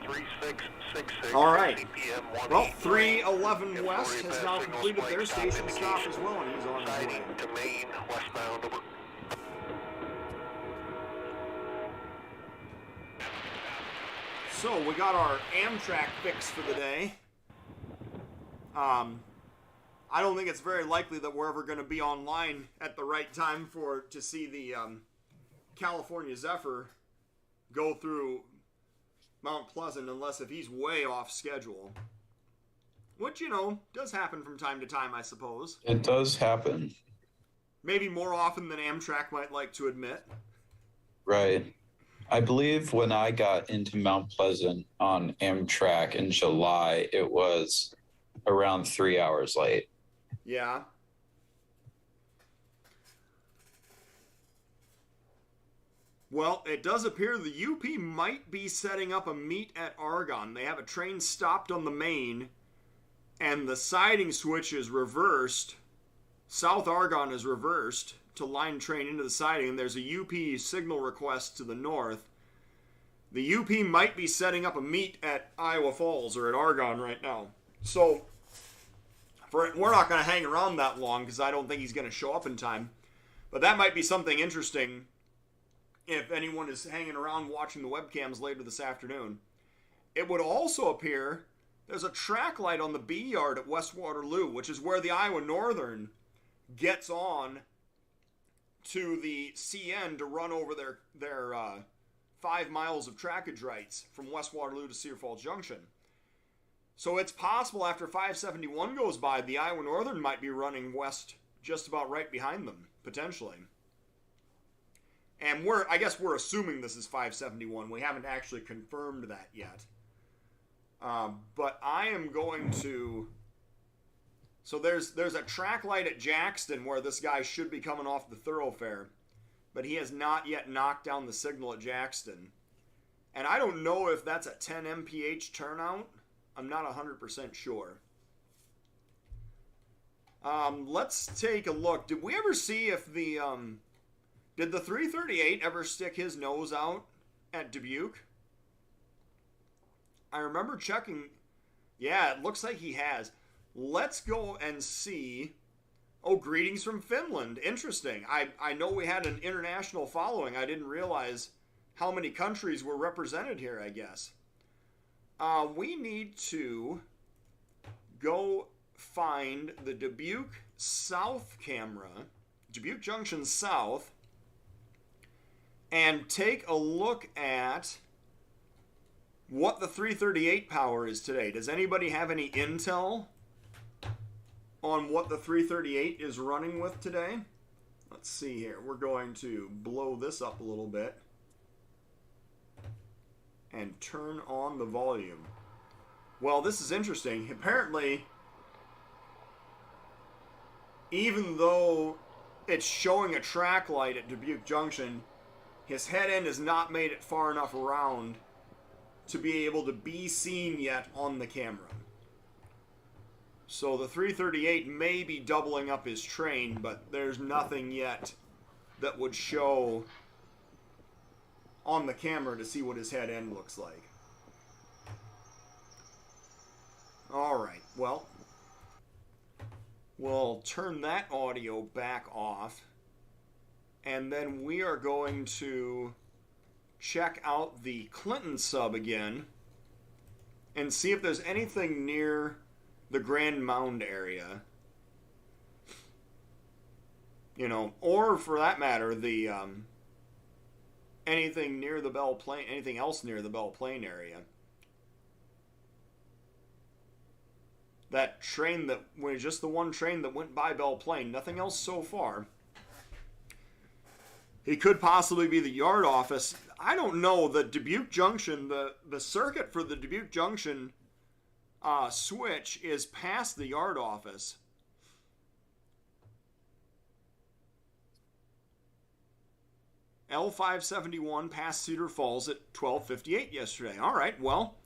3666. All right. CPM Well, 183. 311 West has now completed their station stop as well, and he's on his way. Siding to Maine, westbound. Over. So we got our Amtrak fix for the day. I don't think it's very likely that we're ever going to be online at the right time to see the California Zephyr go through Mount Pleasant, unless if he's way off schedule. Which, does happen from time to time, I suppose. It does happen. Maybe more often than Amtrak might like to admit. Right. I believe when I got into Mount Pleasant on Amtrak in July, it was around 3 hours late. Yeah. Well, it does appear the UP might be setting up a meet at Argonne. They have a train stopped on the main, and the siding switch is reversed. South Argonne is reversed to line train into the siding, and there's a UP signal request to the north. The UP might be setting up a meet at Iowa Falls or at Argonne right now. So we're not going to hang around that long because I don't think he's going to show up in time. But that might be something interesting if anyone is hanging around watching the webcams later this afternoon. It would also appear there's a track light on the B yard at West Waterloo, which is where the Iowa Northern gets on to the CN to run over their 5 miles of trackage rights from West Waterloo to Cedar Falls Junction. So it's possible after 571 goes by, the Iowa Northern might be running west just about right behind them, potentially. And I guess we're assuming this is 571. We haven't actually confirmed that yet. But I am going to... So there's a track light at Jackson where this guy should be coming off the thoroughfare, but he has not yet knocked down the signal at Jackson. And I don't know if that's a 10 mph turnout. I'm not 100% sure. Let's take a look. Did we ever see if did the 338 ever stick his nose out at Dubuque? I remember checking. Yeah, it looks like he has. Let's go and see. Oh, greetings from Finland. Interesting. I know we had an international following. I didn't realize how many countries were represented here, I guess. We need to go find the Dubuque South camera, Dubuque Junction South, and take a look at what the 338 power is today. Does anybody have any intel on what the 338 is running with today? Let's see here. We're going to blow this up a little bit and turn on the volume. Well, this is interesting. Apparently, even though it's showing a track light at Dubuque Junction, his head end has not made it far enough around to be able to be seen yet on the camera. So the 338 may be doubling up his train, but there's nothing yet that would show on the camera to see what his head end looks like. Alright, well, we'll turn that audio back off, and then we are going to check out the Clinton sub again and see if there's anything near the Grand Mound area, or for that matter, the anything near the Belle Plaine, anything else near the Belle Plaine area. That train that was just the one train that went by Belle Plaine, nothing else so far. He could possibly be the yard office. I don't know. The Dubuque Junction, the circuit for the Dubuque Junction switch is past the yard office. L571 past Cedar Falls at 12:58 yesterday. All right, well,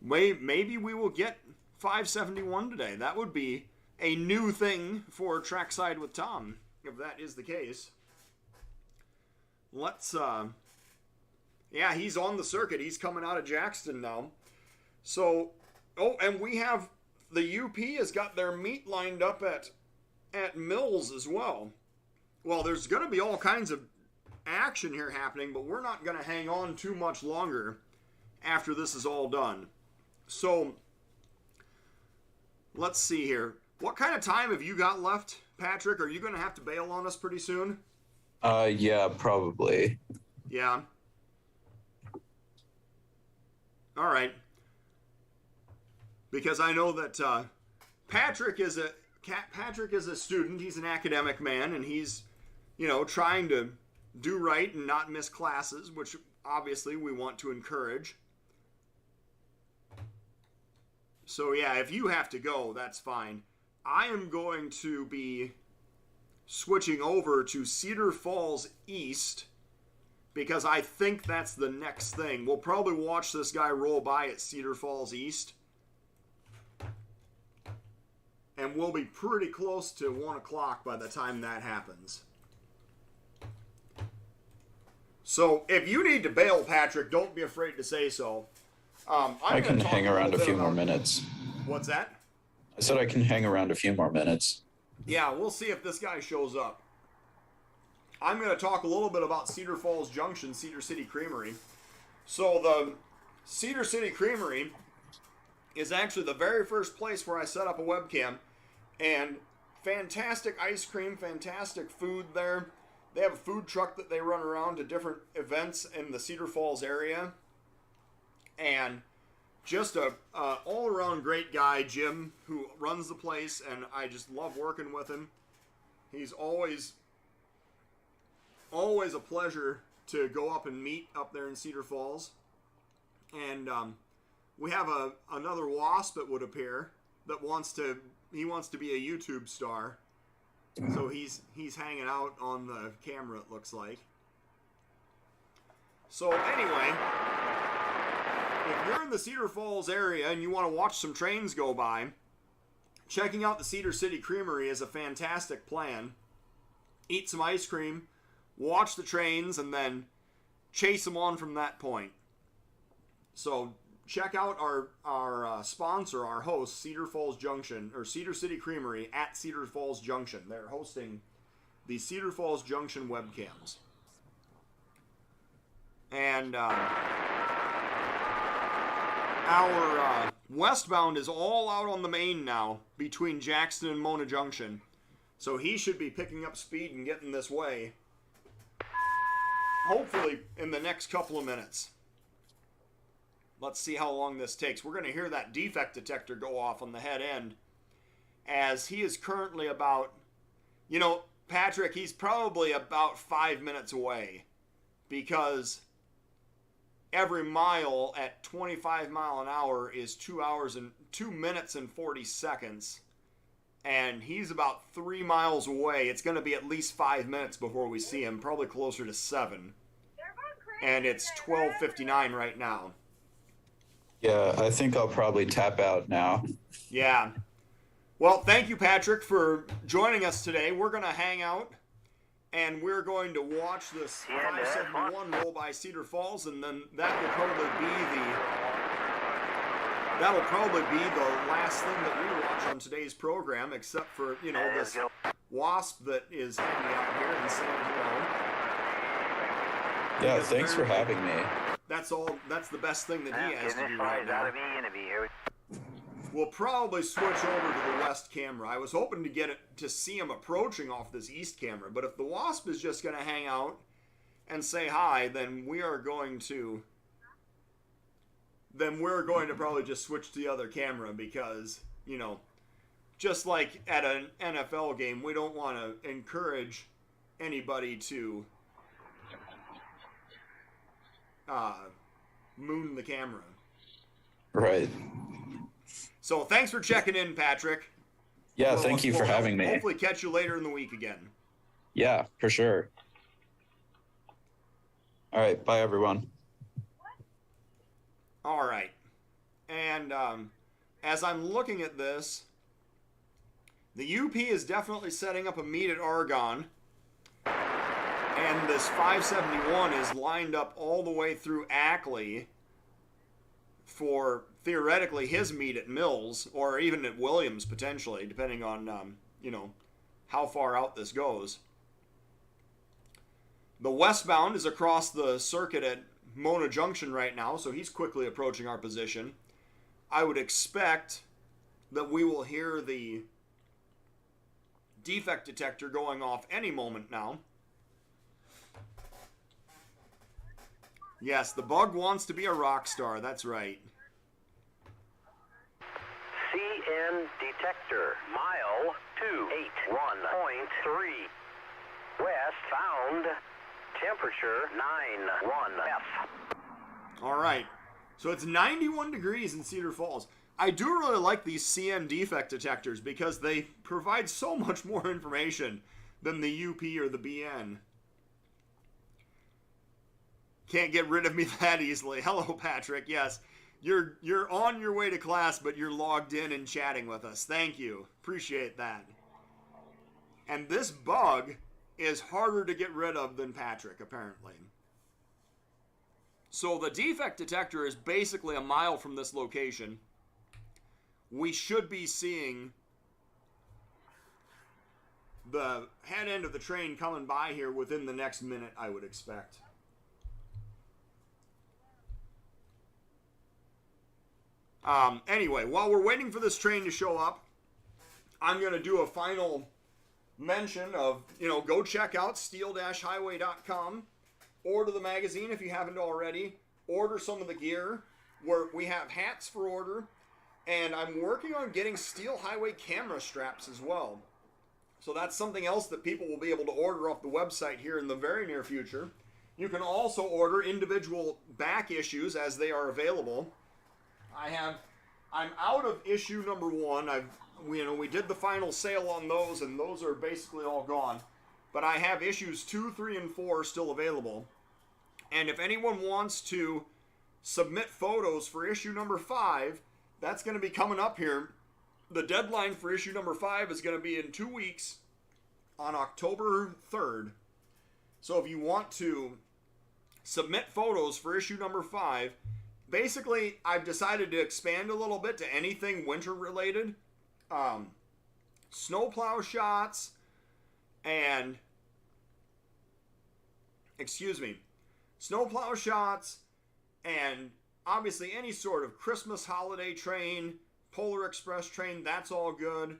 maybe we will get 571 today. That would be a new thing for Trackside with Tom, if that is the case. Let's, yeah, he's on the circuit. He's coming out of Jackson now. So, oh, and we have, the UP has got their meet lined up at Mills as well. Well, there's going to be all kinds of action here happening, but we're not going to hang on too much longer after this is all done. So, let's see here. What kind of time have you got left, Patrick? Are you going to have to bail on us pretty soon? Yeah, probably. Yeah. All right. Because I know that Patrick is a student. He's an academic man, and he's, you know, trying to do right and not miss classes, which obviously we want to encourage. So yeah, if you have to go, that's fine. I am going to be switching over to Cedar Falls East because I think that's the next thing. We'll probably watch this guy roll by at Cedar Falls East. And we'll be pretty close to 1 o'clock by the time that happens. So if you need to bail, Patrick, don't be afraid to say so. I can hang around a few more minutes. What's that? I said I can hang around a few more minutes. Yeah, we'll see if this guy shows up. I'm going to talk a little bit about Cedar Falls Junction, Cedar City Creamery. So the Cedar City Creamery is actually the very first place where I set up a webcam. And fantastic ice cream, fantastic food there. They have a food truck that they run around to different events in the Cedar Falls area. And just a all-around great guy, Jim, who runs the place, and I just love working with him. He's always a pleasure to go up and meet up there in Cedar Falls. And we have another wasp, it would appear, that wants to be a YouTube star. So he's hanging out on the camera, it looks like. So anyway, if you're in the Cedar Falls area and you want to watch some trains go by, checking out the Cedar City Creamery is a fantastic plan. Eat some ice cream, watch the trains, and then chase them on from that point. So check out our sponsor, our host, Cedar Falls Junction, or Cedar City Creamery at Cedar Falls Junction. They're hosting the Cedar Falls Junction webcams. And our westbound is all out on the main now between Jackson and Mona Junction. So he should be picking up speed and getting this way, hopefully in the next couple of minutes. Let's see how long this takes. We're going to hear that defect detector go off on the head end, as he is currently about, you know, Patrick, he's probably about 5 minutes away, because every mile at 25 mile an hour is 2 minutes and 40 seconds. And he's about 3 miles away. It's going to be at least 5 minutes before we see him, probably closer to 7. And it's 12:59 right now. Yeah, I think I'll probably tap out now. Yeah. Well, thank you, Patrick, for joining us today. We're going to hang out, and we're going to watch this 571 roll by Cedar Falls, and then that'll probably be the last thing that we watch on today's program, except for, you know, this wasp that is hanging out here and saying hello. Yeah, thanks for having me. That's the best thing that he has to do right now. We'll probably switch over to the west camera. I was hoping to see him approaching off this east camera, but if the wasp is just going to hang out and say hi, then we are going to probably just switch to the other camera, because, you know, just like at an NFL game, we don't want to encourage anybody to moon the camera. Right. So thanks for checking in, Patrick. Yeah, thank you for having me. Hopefully catch you later in the week again. Yeah, for sure. All right, bye everyone. All right. And as I'm looking at this, the UP is definitely setting up a meet at Argonne And this 571 is lined up all the way through Ackley for, theoretically, his meet at Mills, or even at Williams, potentially, depending on, you know, how far out this goes. The westbound is across the circuit at Mona Junction right now, so he's quickly approaching our position. I would expect that we will hear the defect detector going off any moment now. Yes, the bug wants to be a rock star, that's right. CN detector, mile 281.3. West found, temperature 91F. All right, so it's 91 degrees in Cedar Falls. I do really like these CN defect detectors because they provide so much more information than the UP or the BN. Can't get rid of me that easily. Hello, Patrick. Yes, you're on your way to class, but you're logged in and chatting with us. Thank you. Appreciate that. And this bug is harder to get rid of than Patrick, apparently. So the defect detector is basically a mile from this location. We should be seeing the head end of the train coming by here within the next minute, I would expect. Anyway, while we're waiting for this train to show up, I'm going to do a final mention of, you know, go check out steel-highway.com. Order the magazine if you haven't already. Order some of the gear. We have hats for order. And I'm working on getting Steel Highway camera straps as well. So that's something else that people will be able to order off the website here in the very near future. You can also order individual back issues as they are available. I'm out of issue number 1. We did the final sale on those, and those are basically all gone. But I have issues 2, 3, and 4 still available. And if anyone wants to submit photos for issue number 5, that's going to be coming up here. The deadline for issue number 5 is going to be in 2 weeks on October 3rd. So if you want to submit photos for issue number 5, basically I've decided to expand a little bit to anything winter related. Snowplow shots and snowplow shots and obviously any sort of Christmas holiday train, Polar Express train, that's all good.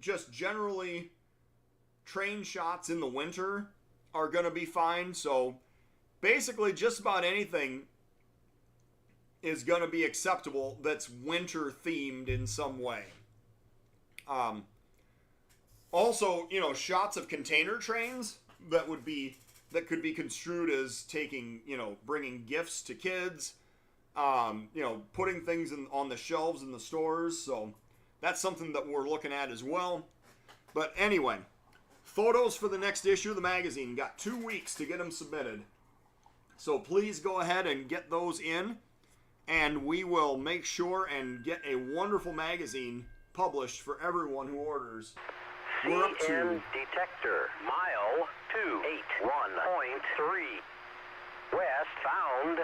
Just generally train shots in the winter are going to be fine. So basically just about anything is going to be acceptable that's winter themed in some way. Also, you know, shots of container trains that could be construed as taking, you know, bringing gifts to kids, you know, putting things on the shelves in the stores. So that's something that we're looking at as well. But anyway, photos for the next issue of the magazine. Got 2 weeks to get them submitted. So please go ahead and get those in, and we will make sure and get a wonderful magazine published for everyone who orders. We're up to detector, mile 281.3. West found,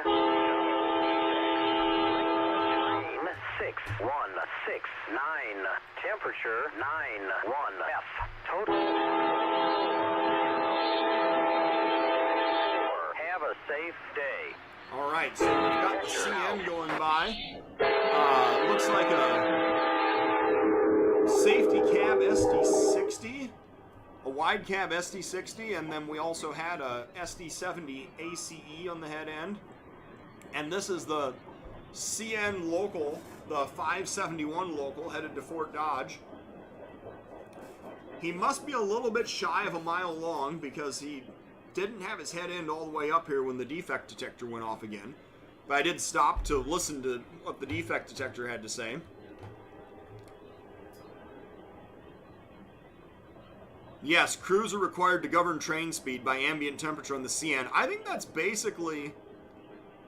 train 6169, temperature 91F, total. Have a safe day. All right, so we've got the CN going by. Looks like a safety cab SD60, a wide cab SD60, and then we also had a SD70 ACE on the head end. And this is the CN local, the 571 local, headed to Fort Dodge. He must be a little bit shy of a mile long because he didn't have his head end all the way up here when the defect detector went off again. But I did stop to listen to what the defect detector had to say. Yes, crews are required to govern train speed by ambient temperature on the CN. I think that's basically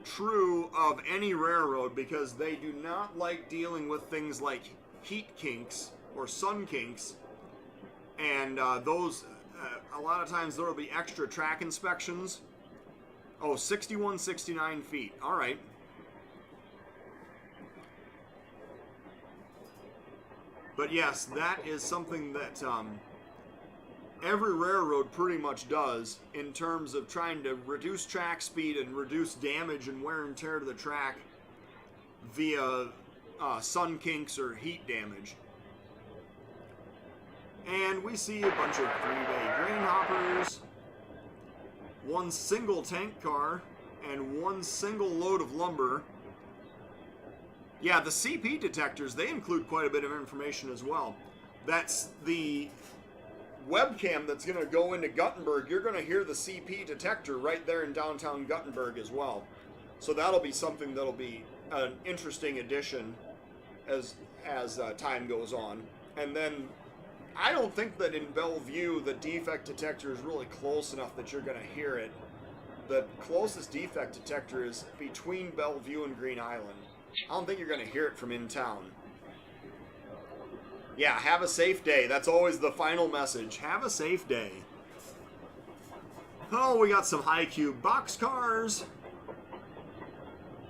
true of any railroad because they do not like dealing with things like heat kinks or sun kinks. And those, a lot of times there will be extra track inspections. Oh, 61, 69 feet. All right. But yes, that is something that every railroad pretty much does in terms of trying to reduce track speed and reduce damage and wear and tear to the track via sun kinks or heat damage. And we see a bunch of three-bay grain hoppers, one single tank car, and one single load of lumber. Yeah, the CP detectors, they include quite a bit of information as well. That's the webcam that's going to go into Guttenberg. You're going to hear the CP detector right there in downtown Guttenberg as well. So that'll be something that'll be an interesting addition as time goes on. And then I don't think that in Bellevue the defect detector is really close enough that you're going to hear it. The closest defect detector is between Bellevue and Green Island. I don't think you're going to hear it from in town. Yeah, have a safe day. That's always the final message. Have a safe day. Oh, we got some high cube boxcars.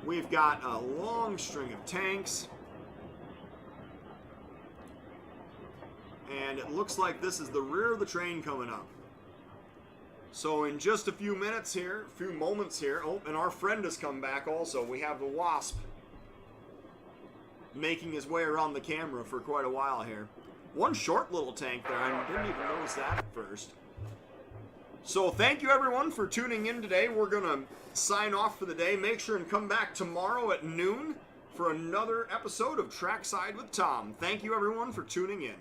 We've got a long string of tanks. And it looks like this is the rear of the train coming up. So in just a few moments here, oh, and our friend has come back also. We have the Wasp making his way around the camera for quite a while here. One short little tank there, I didn't even notice that at first. So thank you everyone for tuning in today. We're going to sign off for the day. Make sure and come back tomorrow at noon for another episode of Trackside with Tom. Thank you everyone for tuning in.